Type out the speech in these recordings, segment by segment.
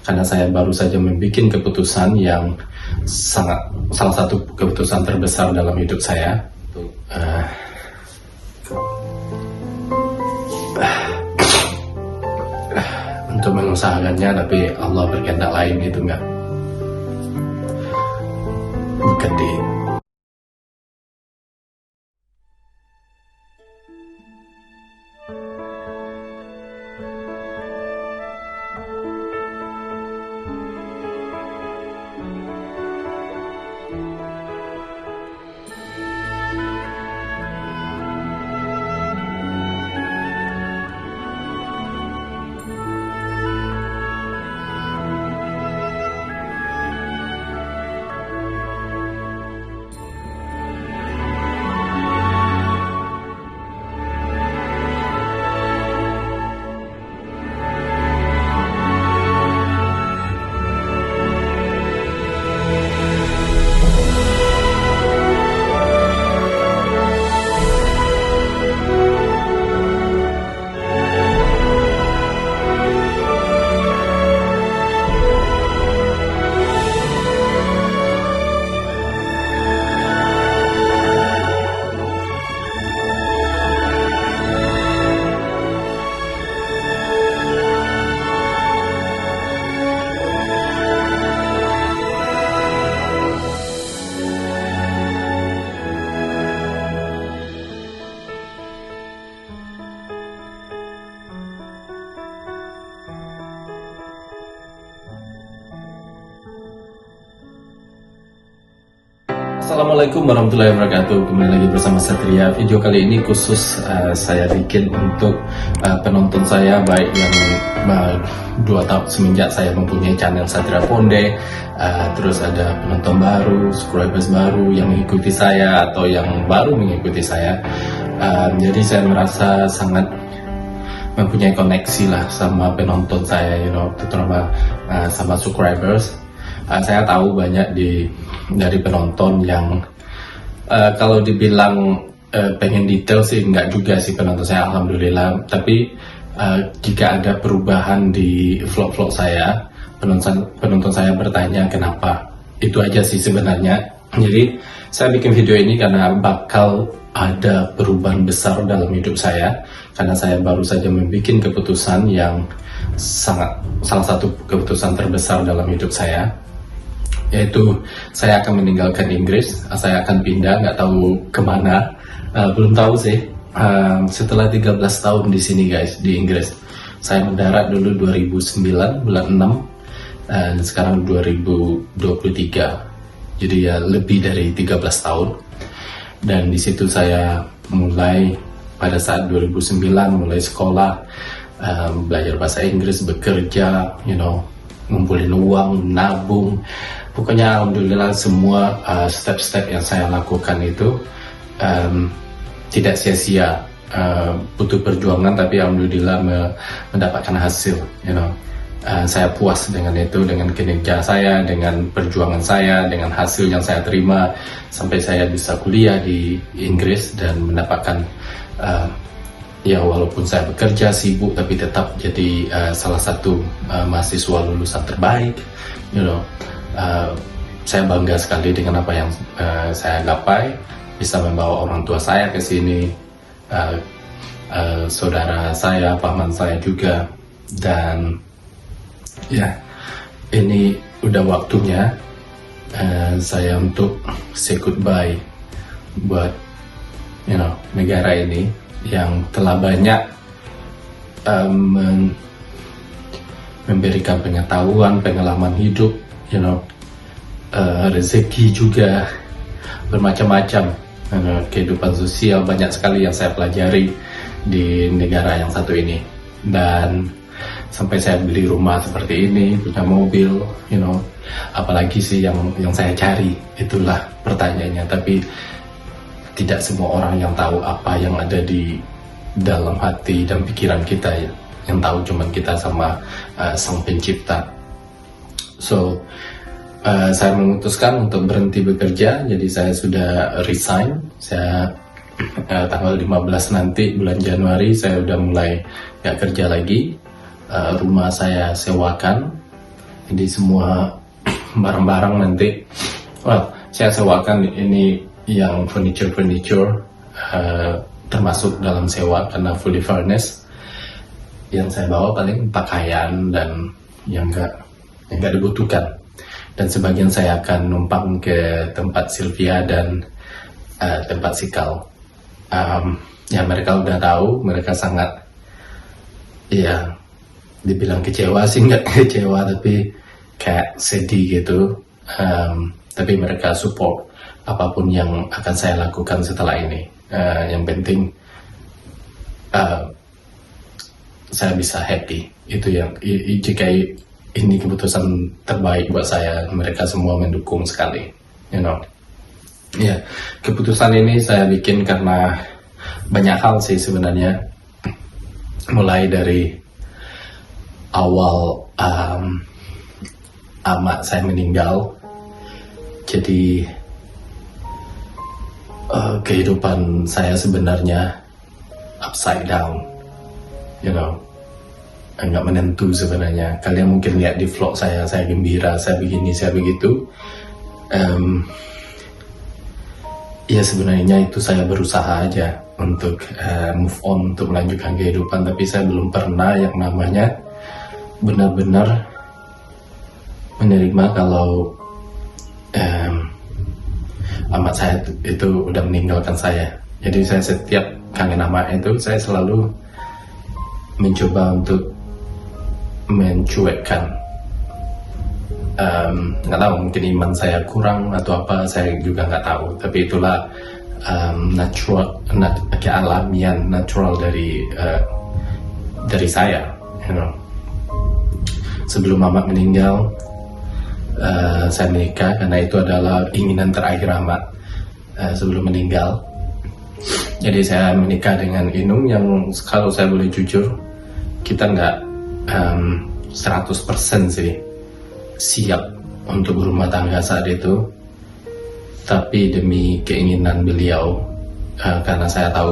karena saya baru saja membuat keputusan yang salah satu keputusan terbesar dalam hidup saya untuk mengusahakannya, tapi Allah berkehendak lain, itu bukan di Assalamualaikum warahmatullahi wabarakatuh. Kembali lagi bersama Satria. Video kali ini khusus saya bikin untuk penonton saya, baik yang 2 tahun semenjak saya mempunyai channel Satria Ponde, terus ada penonton baru, subscribers baru yang mengikuti saya atau yang baru mengikuti saya. Jadi saya merasa sangat mempunyai koneksi lah sama penonton saya, terutama sama subscribers. Saya tahu banyak dari penonton yang kalau dibilang pengen detail sih enggak juga sih penonton saya, alhamdulillah. Tapi jika ada perubahan di vlog-vlog saya, penonton saya bertanya kenapa. Itu aja sih sebenarnya. Jadi saya bikin video ini karena bakal ada perubahan besar dalam hidup saya, karena saya baru saja membuat keputusan yang salah satu keputusan terbesar dalam hidup saya, yaitu saya akan meninggalkan Inggris. Saya akan pindah, nggak tahu kemana, belum tahu sih. Setelah 13 tahun di sini guys, di Inggris, saya mendarat dulu 2009 bulan 6, dan sekarang 2023, jadi ya lebih dari 13 tahun. Dan di situ saya mulai pada saat 2009 mulai sekolah, belajar bahasa Inggris, bekerja, ngumpulin uang, nabung. Pokoknya alhamdulillah semua step-step yang saya lakukan itu tidak sia-sia, butuh perjuangan, tapi alhamdulillah mendapatkan hasil. Saya puas dengan itu, dengan kinerja saya, dengan perjuangan saya, dengan hasil yang saya terima, sampai saya bisa kuliah di Inggris dan mendapatkan ya walaupun saya bekerja sibuk, tapi tetap jadi salah satu mahasiswa lulusan terbaik. Saya bangga sekali dengan apa yang saya gapai, bisa membawa orang tua saya ke sini, saudara saya, paman saya juga. Dan ya, ini udah waktunya saya untuk say goodbye buat negara ini yang telah banyak memberikan pengetahuan, pengalaman hidup, rezeki juga, bermacam-macam, kehidupan sosial banyak sekali yang saya pelajari di negara yang satu ini. Dan sampai saya beli rumah seperti ini, punya mobil, apalagi sih yang saya cari, itulah pertanyaannya. Tapi tidak semua orang yang tahu apa yang ada di dalam hati dan pikiran kita, ya. Yang tahu cuman kita sama Sang Pencipta. So saya memutuskan untuk berhenti bekerja, jadi saya sudah resign. Saya tanggal 15 nanti bulan Januari saya udah mulai gak kerja lagi. Rumah saya sewakan Jadi semua barang-barang nanti, saya sewakan ini yang furniture termasuk dalam sewa karena fully furnished. Yang saya bawa paling pakaian dan yang nggak dibutuhkan. Dan sebagian saya akan numpang ke tempat Sylvia dan tempat Sikal. Ya mereka udah tahu, mereka sangat, ya dibilang kecewa sih nggak kecewa, tapi kayak sedih gitu. Tapi mereka support apapun yang akan saya lakukan setelah ini. Yang penting saya bisa happy. Itu yang jika ini keputusan terbaik buat saya, mereka semua mendukung sekali, Ya, keputusan ini saya bikin karena banyak hal sih sebenarnya. Mulai dari awal amak saya meninggal, jadi kehidupan saya sebenarnya upside down, nggak menentu sebenarnya. Kalian mungkin lihat di vlog saya gembira, saya begini, saya begitu. Ya sebenarnya itu saya berusaha aja untuk move on, untuk melanjutkan kehidupan, tapi saya belum pernah yang namanya benar-benar menerima kalau amat saya itu udah meninggalkan saya. Jadi saya setiap kangen amat itu, saya selalu mencoba untuk mencuekkan. Nggak tahu, mungkin iman saya kurang atau apa, saya juga nggak tahu. Tapi itulah kealamian natural dari saya. Sebelum Amat meninggal, saya menikah karena itu adalah keinginan terakhir Amat sebelum meninggal. Jadi saya menikah dengan Inung yang kalau saya boleh jujur, kita nggak 100% sih siap untuk berumah tangga saat itu, tapi demi keinginan beliau, karena saya tahu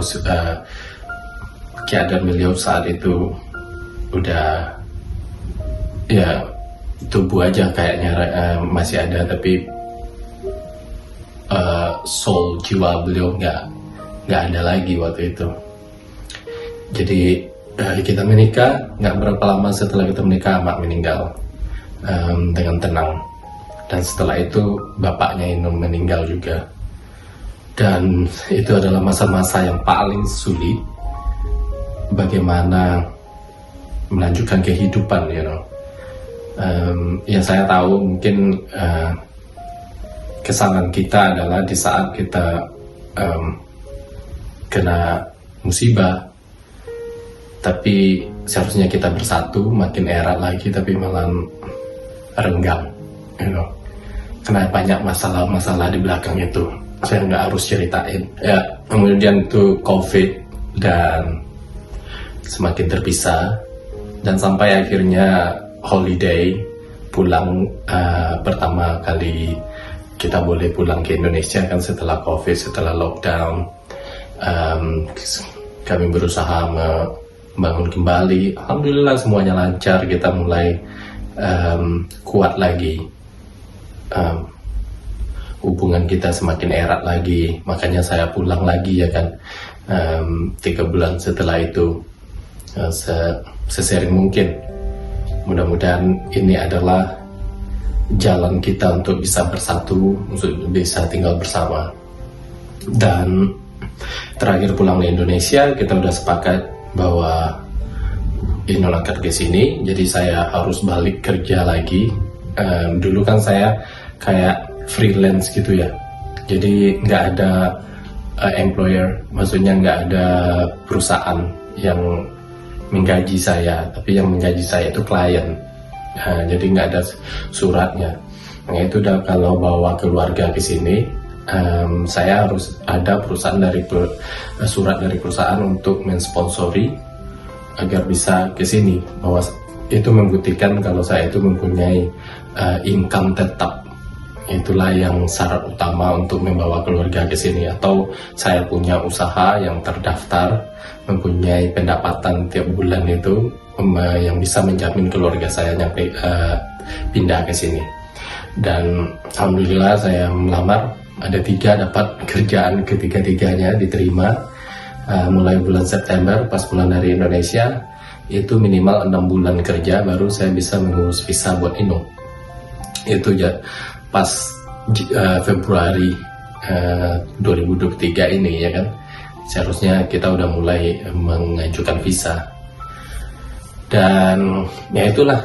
keadaan beliau saat itu udah, ya tubuh aja kayaknya masih ada, tapi soul, jiwa beliau nggak ada lagi waktu itu. Jadi kita menikah, nggak berapa lama setelah kita menikah Amat meninggal dengan tenang, dan setelah itu bapaknya Inung meninggal juga, dan itu adalah masa-masa yang paling sulit bagaimana melanjutkan kehidupan, ya saya tahu mungkin kesalahan kita adalah di saat kita kena musibah, tapi seharusnya kita bersatu, makin erat lagi, tapi malah renggang, karena banyak masalah-masalah di belakang itu. Saya nggak harus ceritain. Ya, kemudian itu COVID dan semakin terpisah, dan sampai akhirnya holiday pulang, pertama kali kita boleh pulang ke Indonesia kan setelah COVID, setelah lockdown. Kami berusaha membangun kembali. Alhamdulillah semuanya lancar, kita mulai kuat lagi, hubungan kita semakin erat lagi. Makanya saya pulang lagi ya kan, 3 bulan setelah itu, sesering mungkin. Mudah-mudahan ini adalah jalan kita untuk bisa bersatu, untuk bisa tinggal bersama. Dan terakhir pulang ke Indonesia, kita udah sepakat bahwa Inul akan ke sini, jadi saya harus balik kerja lagi. Dulu kan saya kayak freelance gitu ya, jadi nggak ada employer, maksudnya nggak ada perusahaan yang menggaji saya, tapi yang menggaji saya itu klien. Jadi nggak ada suratnya. Nah itu udah, kalau bawa keluarga ke sini, saya harus ada surat dari perusahaan untuk mensponsori agar bisa ke sini, bahwa itu membuktikan kalau saya itu mempunyai income tetap. Itulah yang syarat utama untuk membawa keluarga ke sini. Atau saya punya usaha yang terdaftar, mempunyai pendapatan tiap bulan itu yang bisa menjamin keluarga saya nyampe pindah ke sini. Dan alhamdulillah saya melamar, ada 3 dapat kerjaan, ketiga-tiganya diterima. Mulai bulan September pas pulang dari Indonesia itu minimal 6 bulan kerja baru saya bisa mengurus visa buat Inung. Itu ya pas Februari 2023 ini ya kan, seharusnya kita udah mulai mengajukan visa. Dan ya itulah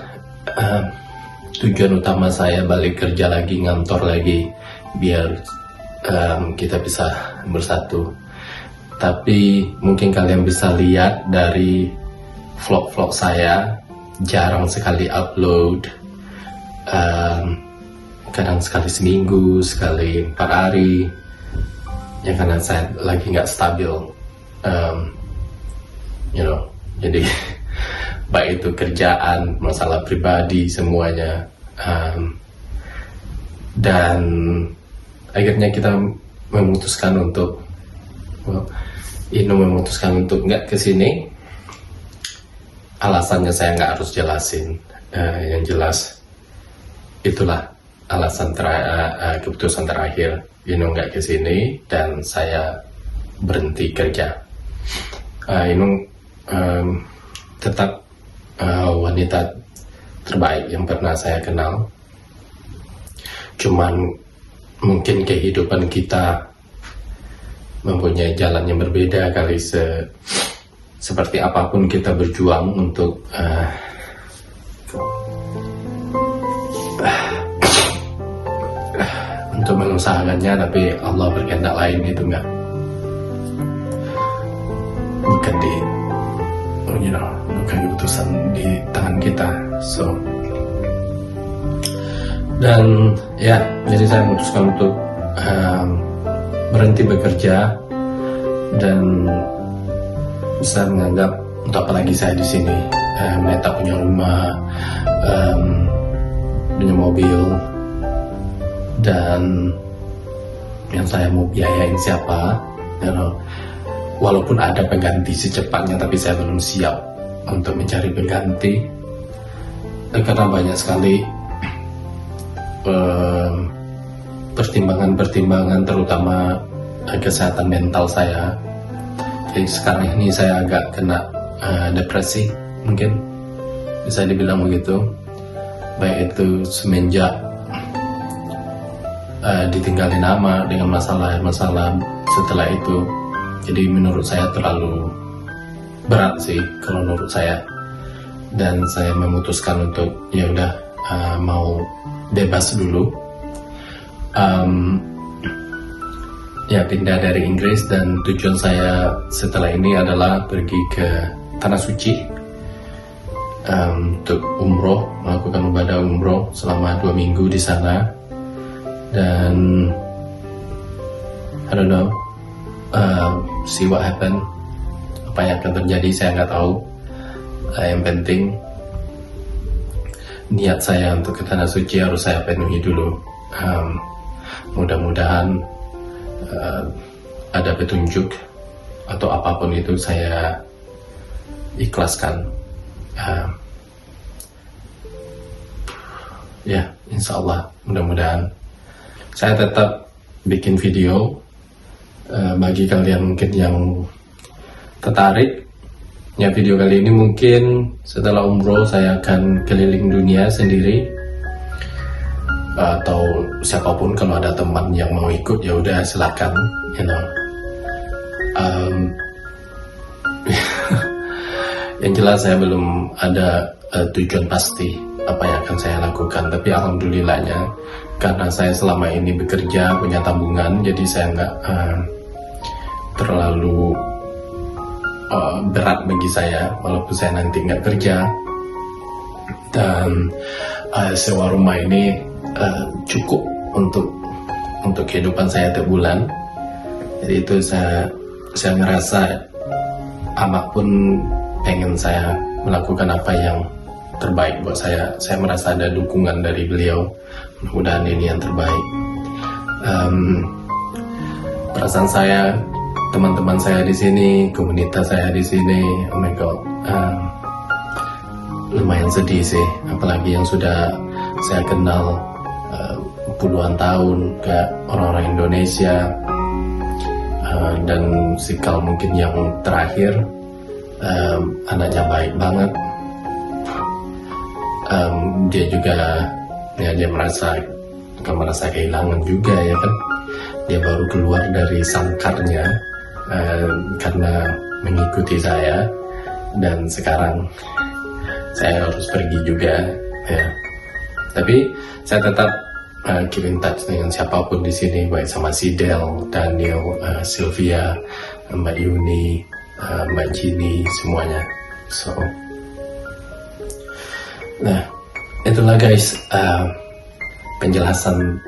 tujuan utama saya balik kerja lagi, ngantor lagi, biar kita bisa bersatu. Tapi mungkin kalian bisa lihat dari vlog-vlog saya, jarang sekali upload, kadang sekali seminggu, sekali 4 hari, ya karena saya lagi nggak stabil, jadi baik itu kerjaan, masalah pribadi, semuanya, dan akhirnya kita memutuskan untuk nggak kesini. Alasannya saya nggak harus jelasin, yang jelas itulah alasan keputusan terakhir. Inung nggak kesini dan saya berhenti kerja. Inung tetap wanita terbaik yang pernah saya kenal. Cuman mungkin kehidupan kita mempunyai jalan yang berbeda kali. Seperti apapun kita berjuang untuk mengusahakannya, tapi Allah berkehendak lain, itu bukan keputusan di tangan kita. Dan ya, jadi saya memutuskan untuk berhenti bekerja dan bisa menganggap untuk apa lagi saya di sini. Meta punya rumah, punya mobil, dan yang saya mau biayain siapa, walaupun ada pengganti secepatnya, tapi saya belum siap untuk mencari pengganti karena banyak sekali pertimbangan-pertimbangan, terutama kesehatan mental saya. Jadi sekarang ini saya agak kena depresi, mungkin bisa dibilang begitu, baik itu semenjak ditinggalin nama dengan masalah-masalah setelah itu. Jadi menurut saya terlalu berat sih kalau menurut saya, dan saya memutuskan untuk ya udah mau bebas dulu, ya pindah dari Inggris. Dan tujuan saya setelah ini adalah pergi ke Tanah Suci untuk umroh, melakukan ibadah umroh selama 2 minggu di sana. Dan I don't know, see what happen, apa yang akan terjadi saya nggak tahu. Yang penting niat saya untuk ke Tanah Suci harus saya penuhi dulu. Mudah-mudahan ada petunjuk atau apapun itu saya ikhlaskan. Ya, insya Allah, mudah-mudahan. Saya tetap bikin video bagi kalian mungkin yang tertarik. Ya, video kali ini mungkin setelah umroh saya akan keliling dunia sendiri, atau siapapun kalau ada teman yang mau ikut ya udah silakan, Yang jelas saya belum ada tujuan pasti apa yang akan saya lakukan, tapi alhamdulillahnya karena saya selama ini bekerja punya tabungan, jadi saya nggak terlalu berat bagi saya walaupun saya nanti nggak kerja. Dan sewa rumah ini cukup untuk kehidupan saya tiap bulan. Jadi itu saya ngerasa amak pun pengen saya melakukan apa yang terbaik buat saya. Saya merasa ada dukungan dari beliau, mudah-mudahan ini yang terbaik. Perasaan saya, teman-teman saya di sini, komunitas saya di sini, oh my god, lumayan sedih sih, apalagi yang sudah saya kenal puluhan tahun ke orang-orang Indonesia. Dan Sikal mungkin yang terakhir, anaknya baik banget. Dia juga dia merasa kehilangan juga ya kan. Dia baru keluar dari sangkarnya karena mengikuti saya, dan sekarang saya harus pergi juga ya. Tapi saya tetap keep in touch dengan siapapun di sini, baik sama Sidel, Daniel, Sylvia, Mbak Yuni, Mbak Gini, semuanya. So, nah itulah guys penjelasan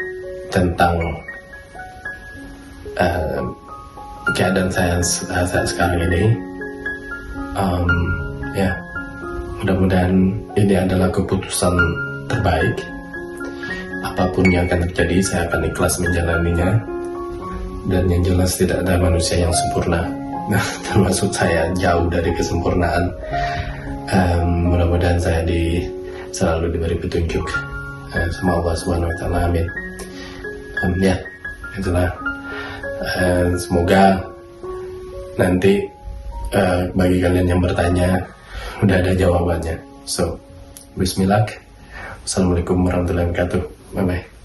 tentang keadaan saya saat sekarang ini. Ya, mudah-mudahan ini adalah keputusan terbaik. Apapun yang akan terjadi, saya akan ikhlas menjalaninya. Dan yang jelas tidak ada manusia yang sempurna. Nah, termasuk saya jauh dari kesempurnaan. Mudah-mudahan saya selalu diberi petunjuk sama Allah Subhanahu Wa Taala. Amin. Ya, itulah. Semoga nanti bagi kalian yang bertanya udah ada jawabannya. So, Bismillah. Assalamualaikum warahmatullahi wabarakatuh. Bye bye.